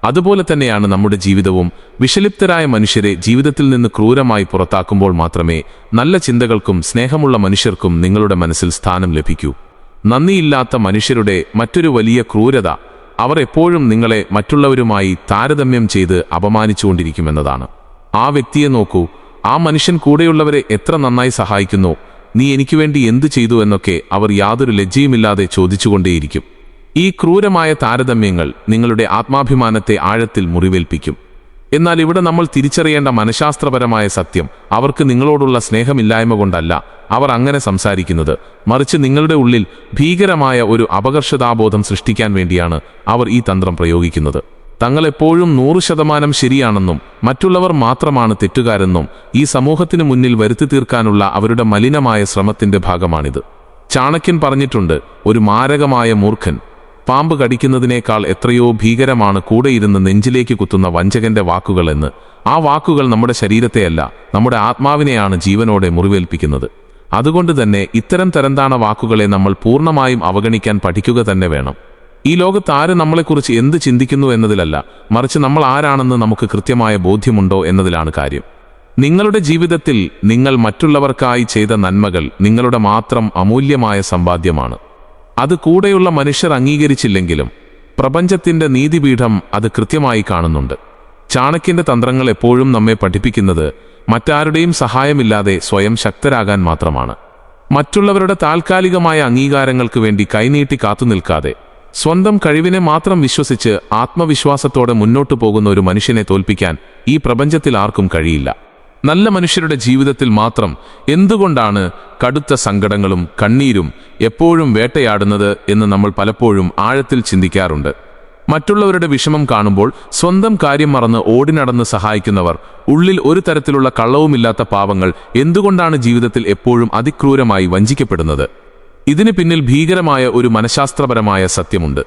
അതുപോലെ തന്നെയാണ് നമ്മുടെ ജീവിതവും. വിഷലിപ്തരായ മനുഷ്യരെ ജീവിതത്തിൽ നിന്ന് ക്രൂരമായി പുറത്താക്കുമ്പോൾ മാത്രമേ നല്ല ചിന്തകൾക്കും സ്നേഹമുള്ള മനുഷ്യർക്കും നിങ്ങളുടെ മനസ്സിൽ സ്ഥാനം ലഭിക്കൂ. നന്ദിയില്ലാത്ത മനുഷ്യരുടെ മറ്റൊരു വലിയ ക്രൂരത അവർ എപ്പോഴും നിങ്ങളെ മറ്റുള്ളവരുമായി താരതമ്യം ചെയ്ത് അപമാനിച്ചുകൊണ്ടിരിക്കുമെന്നതാണ്. ആ വ്യക്തിയെ നോക്കൂ, ആ മനുഷ്യൻ കൂടെയുള്ളവരെ എത്ര നന്നായി സഹായിക്കുന്നു, നീ എനിക്ക് വേണ്ടി എന്തു ചെയ്തു എന്നൊക്കെ അവർ യാതൊരു ലജ്ജയുമില്ലാതെ ചോദിച്ചുകൊണ്ടേയിരിക്കും. ഈ ക്രൂരമായ താരതമ്യങ്ങൾ നിങ്ങളുടെ ആത്മാഭിമാനത്തെ ആഴത്തിൽ മുറിവേൽപ്പിക്കും. എന്നാൽ ഇവിടെ നമ്മൾ തിരിച്ചറിയേണ്ട മനഃശാസ്ത്രപരമായ സത്യം, അവർക്ക് നിങ്ങളോടുള്ള സ്നേഹമില്ലായ്മ കൊണ്ടല്ല അവർ അങ്ങനെ സംസാരിക്കുന്നത്, മറിച്ച് നിങ്ങളുടെ ഉള്ളിൽ ഭീകരമായ ഒരു അപകർഷതാബോധം സൃഷ്ടിക്കാൻ വേണ്ടിയാണ് അവർ ഈ തന്ത്രം പ്രയോഗിക്കുന്നത്. തങ്ങളെപ്പോഴും 100% ശരിയാണെന്നും മറ്റുള്ളവർ മാത്രമാണ് തെറ്റുകാരെന്നും ഈ സമൂഹത്തിനു മുന്നിൽ വരുത്തി തീർക്കാനുള്ള അവരുടെ മലിനമായ ശ്രമത്തിന്റെ ഭാഗമാണിത്. ചാണക്യൻ പറഞ്ഞിട്ടുണ്ട്, ഒരു മാരകമായ മൂർഖൻ പാമ്പ് കടിക്കുന്നതിനേക്കാൾ എത്രയോ ഭീകരമാണ് കൂടെയിരുന്ന് നെഞ്ചിലേക്ക് കുത്തുന്ന വഞ്ചകന്റെ വാക്കുകളെന്ന്. ആ വാക്കുകൾ നമ്മുടെ ശരീരത്തെയല്ല, നമ്മുടെ ആത്മാവിനെയാണ് ജീവനോടെ മുറിവേൽപ്പിക്കുന്നത്. അതുകൊണ്ട് തന്നെ ഇത്തരം തരംതാണ വാക്കുകളെ നമ്മൾ പൂർണ്ണമായും അവഗണിക്കാൻ പഠിക്കുക തന്നെ വേണം. ഈ ലോകത്ത് ആര് നമ്മളെക്കുറിച്ച് എന്ത് ചിന്തിക്കുന്നു എന്നതിലല്ല, മറിച്ച് നമ്മൾ ആരാണെന്ന് നമുക്ക് കൃത്യമായ ബോധ്യമുണ്ടോ എന്നതിലാണ് കാര്യം. നിങ്ങളുടെ ജീവിതത്തിൽ നിങ്ങൾ മറ്റുള്ളവർക്കായി ചെയ്ത നന്മകൾ നിങ്ങളുടെ മാത്രം അമൂല്യമായ സമ്പാദ്യമാണ്. അത് കൂടെയുള്ള മനുഷ്യർ അംഗീകരിച്ചില്ലെങ്കിലും പ്രപഞ്ചത്തിന്റെ നീതിപീഠം അത് കൃത്യമായി കാണുന്നുണ്ട്. ചാണക്യന്റെ തന്ത്രങ്ങൾ എപ്പോഴും നമ്മെ പഠിപ്പിക്കുന്നത് മറ്റാരുടെയും സഹായമില്ലാതെ സ്വയം ശക്തരാകാൻ മാത്രമാണ്. മറ്റുള്ളവരുടെ താൽക്കാലികമായ അംഗീകാരങ്ങൾക്ക് വേണ്ടി കൈനീട്ടി കാത്തുനിൽക്കാതെ സ്വന്തം കഴിവിനെ മാത്രം വിശ്വസിച്ച് ആത്മവിശ്വാസത്തോടെ മുന്നോട്ടു പോകുന്ന ഒരു മനുഷ്യനെ തോൽപ്പിക്കാൻ ഈ പ്രപഞ്ചത്തിൽ ആർക്കും കഴിയില്ല. നല്ല മനുഷ്യരുടെ ജീവിതത്തിൽ മാത്രം എന്തുകൊണ്ടാണ് കടുത്ത സങ്കടങ്ങളും കണ്ണീരും എപ്പോഴും വേട്ടയാടുന്നത് എന്ന് നമ്മൾ പലപ്പോഴും ആഴത്തിൽ ചിന്തിക്കാറുണ്ട്. മറ്റുള്ളവരുടെ വിഷമം കാണുമ്പോൾ സ്വന്തം കാര്യം മറന്ന് ഓടിനടന്ന് സഹായിക്കുന്നവർ, ഉള്ളിൽ ഒരു തരത്തിലുള്ള കള്ളവുമില്ലാത്ത പാവങ്ങൾ എന്തുകൊണ്ടാണ് ജീവിതത്തിൽ എപ്പോഴും അതിക്രൂരമായി വഞ്ചിക്കപ്പെടുന്നത്? ഇതിന് പിന്നിൽ ഭീകരമായ ഒരു മനഃശാസ്ത്രപരമായ സത്യമുണ്ട്.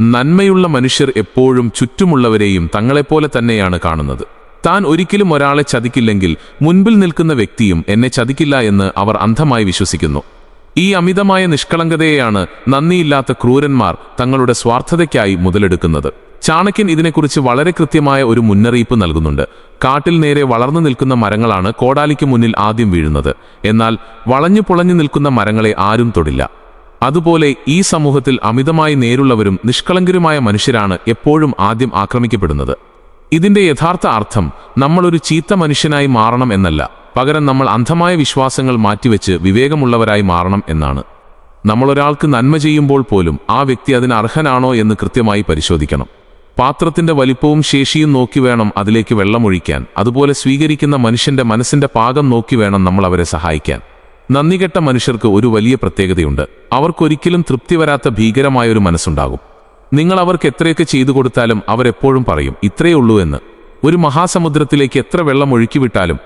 നന്മയുള്ള മനുഷ്യർ എപ്പോഴും ചുറ്റുമുള്ളവരെയും തങ്ങളെപ്പോലെ തന്നെയാണ് കാണുന്നത്. താൻ ഒരിക്കലും ഒരാളെ ചതിക്കില്ലെങ്കിൽ മുൻപിൽ നിൽക്കുന്ന വ്യക്തിയും എന്നെ ചതിക്കില്ല എന്ന് അവർ അന്ധമായി വിശ്വസിക്കുന്നു. ഈ അമിതമായ നിഷ്കളങ്കതയെയാണ് നന്ദിയില്ലാത്ത ക്രൂരന്മാർ തങ്ങളുടെ സ്വാർത്ഥതയ്ക്കായി മുതലെടുക്കുന്നത്. ചാണക്യൻ ഇതിനെക്കുറിച്ച് വളരെ കൃത്യമായ ഒരു മുന്നറിയിപ്പ് നൽകുന്നുണ്ട്. കാട്ടിൽ നേരെ വളർന്നു നിൽക്കുന്ന മരങ്ങളാണ് കോടാലിക്ക് മുന്നിൽ ആദ്യം വീഴുന്നത്. എന്നാൽ വളഞ്ഞു പുളഞ്ഞു നിൽക്കുന്ന മരങ്ങളെ ആരും തൊടില്ല. അതുപോലെ ഈ സമൂഹത്തിൽ അമിതമായി നേരുള്ളവരും നിഷ്കളങ്കരുമായ മനുഷ്യരാണ് എപ്പോഴും ആദ്യം ആക്രമിക്കപ്പെടുന്നത്. ഇതിന്റെ യഥാർത്ഥ അർത്ഥം നമ്മളൊരു ചീത്ത മനുഷ്യനായി മാറണം എന്നല്ല, പകരം നമ്മൾ അന്ധമായ വിശ്വാസങ്ങൾ മാറ്റിവെച്ച് വിവേകമുള്ളവരായി മാറണം എന്നാണ്. നമ്മളൊരാൾക്ക് നന്മ ചെയ്യുമ്പോൾ പോലും ആ വ്യക്തി അതിന് അർഹനാണോ എന്ന് കൃത്യമായി പരിശോധിക്കണം. പാത്രത്തിന്റെ വലിപ്പവും ശേഷിയും നോക്കി വേണം അതിലേക്ക് വെള്ളമൊഴിക്കാൻ. അതുപോലെ സ്വീകരിക്കുന്ന മനുഷ്യന്റെ മനസ്സിന്റെ പാകം നോക്കി വേണം നമ്മൾ അവരെ സഹായിക്കാൻ. നന്ദികെട്ട മനുഷ്യർക്ക് ഒരു വലിയ പ്രത്യേകതയുണ്ട്. അവർക്കൊരിക്കലും തൃപ്തി വരാത്ത ഭീകരമായൊരു മനസ്സുണ്ടാകും. നിങ്ങൾ അവർക്ക് എത്രയൊക്കെ ചെയ്തു കൊടുത്താലും അവരെപ്പോഴും പറയും ഇത്രയേ ഉള്ളൂ എന്ന്. ഒരു മഹാസമുദ്രത്തിലേക്ക് എത്ര വെള്ളം ഒഴുക്കിവിട്ടാലും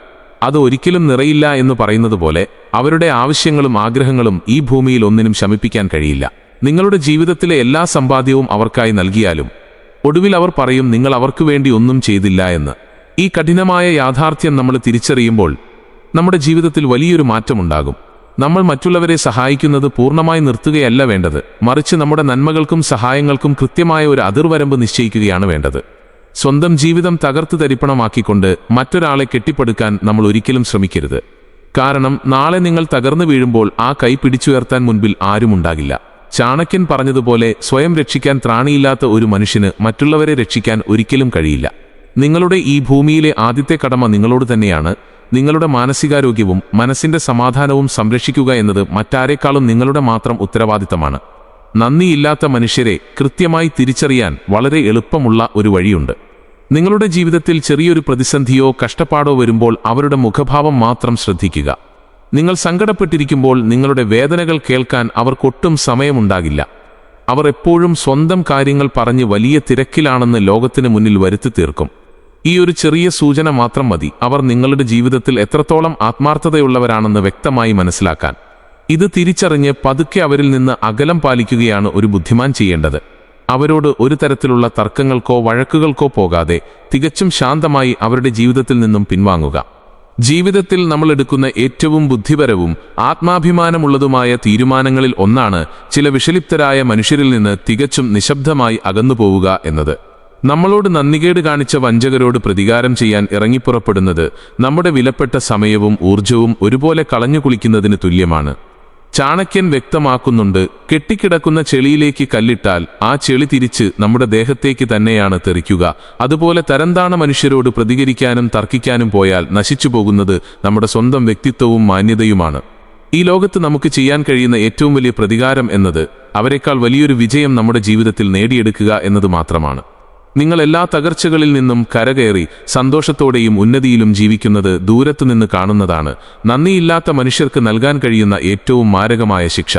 അത് ഒരിക്കലും നിറയില്ല എന്ന് പറയുന്നത് പോലെ അവരുടെ ആവശ്യങ്ങളും ആഗ്രഹങ്ങളും ഈ ഭൂമിയിൽ ഒന്നിനും ശമിപ്പിക്കാൻ കഴിയില്ല. നിങ്ങളുടെ ജീവിതത്തിലെ എല്ലാ സമ്പാദ്യവും അവർക്കായി നൽകിയാലും ഒടുവിൽ അവർ പറയും നിങ്ങൾ അവർക്ക് വേണ്ടി ഒന്നും ചെയ്തില്ല എന്ന്. ഈ കഠിനമായ യാഥാർത്ഥ്യം നമ്മൾ തിരിച്ചറിയുമ്പോൾ നമ്മുടെ ജീവിതത്തിൽ വലിയൊരു മാറ്റമുണ്ടാകും. നമ്മൾ മറ്റുള്ളവരെ സഹായിക്കുന്നത് പൂർണ്ണമായി നിർത്തുകയല്ല വേണ്ടത്, മറിച്ച് നമ്മുടെ നന്മകൾക്കും സഹായങ്ങൾക്കും കൃത്യമായ ഒരു അതിർവരമ്പ് നിശ്ചയിക്കുകയാണ് വേണ്ടത്. സ്വന്തം ജീവിതം തകർത്തു തരിപ്പണമാക്കിക്കൊണ്ട് മറ്റൊരാളെ കെട്ടിപ്പടുക്കാൻ നമ്മൾ ഒരിക്കലും ശ്രമിക്കരുത്. കാരണം നാളെ നിങ്ങൾ തകർന്നു വീഴുമ്പോൾ ആ കൈ പിടിച്ചുയർത്താൻ മുൻപിൽ ആരുമുണ്ടാകില്ല. ചാണക്യൻ പറഞ്ഞതുപോലെ സ്വയം രക്ഷിക്കാൻ ത്രാണിയില്ലാത്ത ഒരു മനുഷ്യന് മറ്റുള്ളവരെ രക്ഷിക്കാൻ ഒരിക്കലും കഴിയില്ല. നിങ്ങളുടെ ഈ ഭൂമിയിലെ ആദ്യത്തെ കടമ നിങ്ങളോട് തന്നെയാണ്. നിങ്ങളുടെ മാനസികാരോഗ്യവും മനസ്സിന്റെ സമാധാനവും സംരക്ഷിക്കുക എന്നത് മറ്റാരേക്കാളും നിങ്ങളുടെ മാത്രം ഉത്തരവാദിത്തമാണ്. നന്ദിയില്ലാത്ത മനുഷ്യരെ കൃത്യമായി തിരിച്ചറിയാൻ വളരെ എളുപ്പമുള്ള ഒരു വഴിയുണ്ട്. നിങ്ങളുടെ ജീവിതത്തിൽ ചെറിയൊരു പ്രതിസന്ധിയോ കഷ്ടപ്പാടോ വരുമ്പോൾ അവരുടെ മുഖഭാവം മാത്രം ശ്രദ്ധിക്കുക. നിങ്ങൾ സങ്കടപ്പെട്ടിരിക്കുമ്പോൾ നിങ്ങളുടെ വേദനകൾ കേൾക്കാൻ അവർക്കൊട്ടും സമയമുണ്ടാകില്ല. അവർ എപ്പോഴും സ്വന്തം കാര്യങ്ങൾ പറഞ്ഞ് വലിയ തിരക്കിലാണെന്ന് ലോകത്തിന് മുന്നിൽ വരുത്തി തീർക്കും. ഈ ഒരു ചെറിയ സൂചന മാത്രം മതി അവർ നിങ്ങളുടെ ജീവിതത്തിൽ എത്രത്തോളം ആത്മാർത്ഥതയുള്ളവരാണെന്ന് വ്യക്തമായി മനസ്സിലാക്കാൻ. ഇത് തിരിച്ചറിഞ്ഞ് പതുക്കെ അവരിൽ നിന്ന് അകലം പാലിക്കുകയാണ് ഒരു ബുദ്ധിമാൻ ചെയ്യേണ്ടത്. അവരോട് ഒരു തരത്തിലുള്ള തർക്കങ്ങൾക്കോ വഴക്കുകൾക്കോ പോകാതെ തികച്ചും ശാന്തമായി അവരുടെ ജീവിതത്തിൽ നിന്നും പിൻവാങ്ങുക. ജീവിതത്തിൽ നമ്മൾ എടുക്കുന്ന ഏറ്റവും ബുദ്ധിപരവും ആത്മാഭിമാനമുള്ളതുമായ തീരുമാനങ്ങളിൽ ഒന്നാണ് ചില വിഷലിപ്തരായ മനുഷ്യരിൽ നിന്ന് തികച്ചും നിശബ്ദമായി അകന്നുപോവുക എന്നത്. നമ്മളോട് നന്ദികേട് കാണിച്ച വഞ്ചകരോട് പ്രതികാരം ചെയ്യാൻ ഇറങ്ങിപ്പുറപ്പെടുന്നത് നമ്മുടെ വിലപ്പെട്ട സമയവും ഊർജവും ഒരുപോലെ കളഞ്ഞു കുളിക്കുന്നതിന് തുല്യമാണ്. ചാണക്യൻ വ്യക്തമാക്കുന്നുണ്ട്, കെട്ടിക്കിടക്കുന്ന ചെളിയിലേക്ക് കല്ലിട്ടാൽ ആ ചെളി തിരിച്ച് നമ്മുടെ ദേഹത്തേക്ക് തന്നെയാണ് തെറിക്കുക. അതുപോലെ തരംതാണ മനുഷ്യരോട് പ്രതികരിക്കാനും തർക്കിക്കാനും പോയാൽ നശിച്ചു പോകുന്നത് നമ്മുടെ സ്വന്തം വ്യക്തിത്വവും മാന്യതയുമാണ്. ഈ ലോകത്ത് നമുക്ക് ചെയ്യാൻ കഴിയുന്ന ഏറ്റവും വലിയ പ്രതികാരം എന്നത് അവരെക്കാൾ വലിയൊരു വിജയം നമ്മുടെ ജീവിതത്തിൽ നേടിയെടുക്കുക എന്നത് മാത്രമാണ്. നിങ്ങൾ എല്ലാ തകർച്ചകളിൽ നിന്നും കരകയറി സന്തോഷത്തോടെയും ഉന്നതിയിലും ജീവിക്കുന്നത് ദൂരത്തുനിന്ന് കാണുന്നതാണ് നന്ദിയില്ലാത്ത മനുഷ്യർക്ക് നൽകാൻ കഴിയുന്ന ഏറ്റവും മാരകമായ ശിക്ഷ.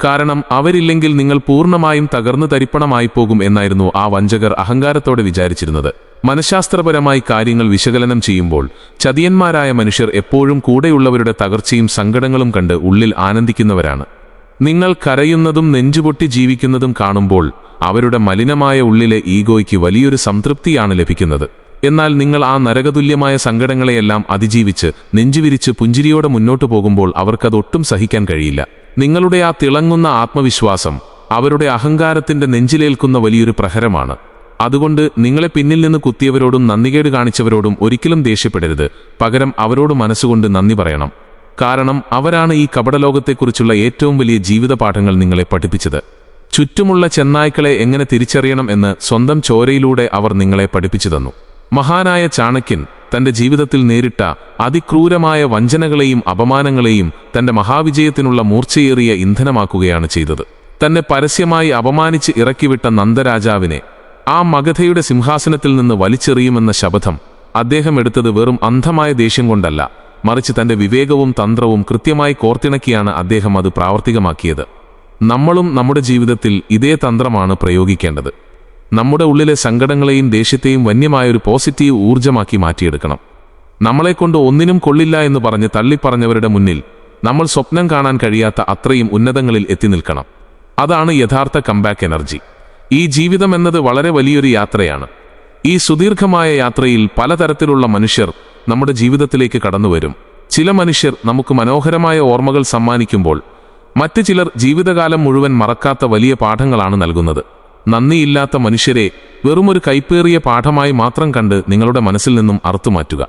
കാരണം അവരില്ലെങ്കിൽ നിങ്ങൾ പൂർണ്ണമായും തകർന്നു തരിപ്പണമായി പോകും എന്നായിരുന്നു ആ വഞ്ചകർ അഹങ്കാരത്തോടെ വിചാരിച്ചിരുന്നത്. മനഃശാസ്ത്രപരമായി കാര്യങ്ങൾ വിശകലനം ചെയ്യുമ്പോൾ ചതിയന്മാരായ മനുഷ്യർ എപ്പോഴും കൂടെയുള്ളവരുടെ തകർച്ചയും സങ്കടങ്ങളും കണ്ട് ഉള്ളിൽ ആനന്ദിക്കുന്നവരാണ്. നിങ്ങൾ കരയുന്നതും നെഞ്ചുപൊട്ടി ജീവിക്കുന്നതും കാണുമ്പോൾ അവരുടെ മലിനമായ ഉള്ളിലെ ഈഗോയ്ക്ക് വലിയൊരു സംതൃപ്തിയാണ് ലഭിക്കുന്നത്. എന്നാൽ നിങ്ങൾ ആ നരകതുല്യമായ സങ്കടങ്ങളെയെല്ലാം അതിജീവിച്ച് നെഞ്ചുവിരിച്ച് പുഞ്ചിരിയോടെ മുന്നോട്ടു പോകുമ്പോൾ അവർക്കതൊട്ടും സഹിക്കാൻ കഴിയില്ല. നിങ്ങളുടെ ആ തിളങ്ങുന്ന ആത്മവിശ്വാസം അവരുടെ അഹങ്കാരത്തിന്റെ നെഞ്ചിലേൽക്കുന്ന വലിയൊരു പ്രഹരമാണ്. അതുകൊണ്ട് നിങ്ങളെ പിന്നിൽ നിന്ന് കുത്തിയവരോടും നന്ദികേട് കാണിച്ചവരോടും ഒരിക്കലും ദേഷ്യപ്പെടരുത്. പകരം അവരോട് മനസ്സുകൊണ്ട് നന്ദി പറയണം. കാരണം അവരാണ് ഈ കപടലോകത്തെക്കുറിച്ചുള്ള ഏറ്റവും വലിയ ജീവിത പാഠങ്ങൾ നിങ്ങളെ പഠിപ്പിച്ചത്. ചുറ്റുമുള്ള ചെന്നായ്ക്കളെ എങ്ങനെ തിരിച്ചറിയണം എന്ന് സ്വന്തം ചോരയിലൂടെ അവർ നിങ്ങളെ പഠിപ്പിച്ചു തന്നു. മഹാനായ ചാണക്യൻ തന്റെ ജീവിതത്തിൽ നേരിട്ട അതിക്രൂരമായ വഞ്ചനകളെയും അപമാനങ്ങളെയും തന്റെ മഹാവിജയത്തിനുള്ള മൂർച്ചയേറിയ ഇന്ധനമാക്കുകയാണ് ചെയ്തത്. തന്നെ പരസ്യമായി അപമാനിച്ച് ഇറക്കിവിട്ട നന്ദരാജാവിനെ ആ മഗധയുടെ സിംഹാസനത്തിൽ നിന്ന് വലിച്ചെറിയുമെന്ന ശപഥം അദ്ദേഹം എടുത്തത് വെറും അന്ധമായ ദേഷ്യം കൊണ്ടല്ല, മറിച്ച് തന്റെ വിവേകവും തന്ത്രവും കൃത്യമായി കോർത്തിണക്കിയാണ് അദ്ദേഹം അത് പ്രാവർത്തികമാക്കിയത്. നമ്മളും നമ്മുടെ ജീവിതത്തിൽ ഇതേ തന്ത്രമാണ് പ്രയോഗിക്കേണ്ടത്. നമ്മുടെ ഉള്ളിലെ സങ്കടങ്ങളെയും ദേഷ്യത്തെയും വന്യമായൊരു പോസിറ്റീവ് ഊർജ്ജമാക്കി മാറ്റിയെടുക്കണം. നമ്മളെക്കൊണ്ട് ഒന്നിനും കൊള്ളില്ല എന്ന് പറഞ്ഞ് തള്ളിപ്പറഞ്ഞവരുടെ മുന്നിൽ നമ്മൾ സ്വപ്നം കാണാൻ കഴിയാത്ത അത്രയും ഉന്നതങ്ങളിൽ എത്തി നിൽക്കണം. അതാണ് യഥാർത്ഥ കംബാക്ക് എനർജി. ഈ ജീവിതം എന്നത് വളരെ വലിയൊരു യാത്രയാണ്. ഈ സുദീർഘമായ യാത്രയിൽ പലതരത്തിലുള്ള മനുഷ്യർ നമ്മുടെ ജീവിതത്തിലേക്ക് കടന്നുവരും. ചില മനുഷ്യർ നമുക്ക് മനോഹരമായ ഓർമ്മകൾ സമ്മാനിക്കുമ്പോൾ മറ്റു ചിലർ ജീവിതകാലം മുഴുവൻ മറക്കാത്ത വലിയ പാഠങ്ങളാണ് നൽകുന്നത്. നന്ദിയില്ലാത്ത മനുഷ്യരെ വെറുമൊരു കൈപ്പേറിയ പാഠമായി മാത്രം കണ്ട് നിങ്ങളുടെ മനസ്സിൽ നിന്നും അറുത്തുമാറ്റുക.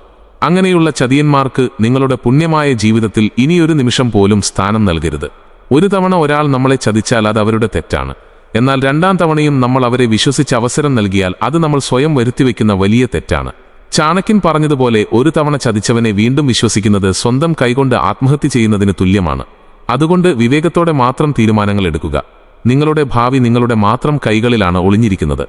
അങ്ങനെയുള്ള ചതിയന്മാർക്ക് നിങ്ങളുടെ പുണ്യമായ ജീവിതത്തിൽ ഇനിയൊരു നിമിഷം പോലും സ്ഥാനം നൽകരുത്. ഒരു തവണ ഒരാൾ നമ്മളെ ചതിച്ചാൽ അത് അവരുടെ തെറ്റാണ്. എന്നാൽ രണ്ടാം തവണയും നമ്മൾ അവരെ വിശ്വസിച്ച് അവസരം നൽകിയാൽ അത് നമ്മൾ സ്വയം വരുത്തിവെക്കുന്ന വലിയ തെറ്റാണ്. ചാണക്യൻ പറഞ്ഞതുപോലെ ഒരു തവണ ചതിച്ചവനെ വീണ്ടും വിശ്വസിക്കുന്നത് സ്വന്തം കൈകൊണ്ട് ആത്മഹത്യ ചെയ്യുന്നതിന് തുല്യമാണ്. അതുകൊണ്ട് വിവേകത്തോടെ മാത്രം തീരുമാനങ്ങൾ എടുക്കുക. നിങ്ങളുടെ ഭാവി നിങ്ങളുടെ മാത്രം കൈകളിലാണ് ഒളിഞ്ഞിരിക്കുന്നത്.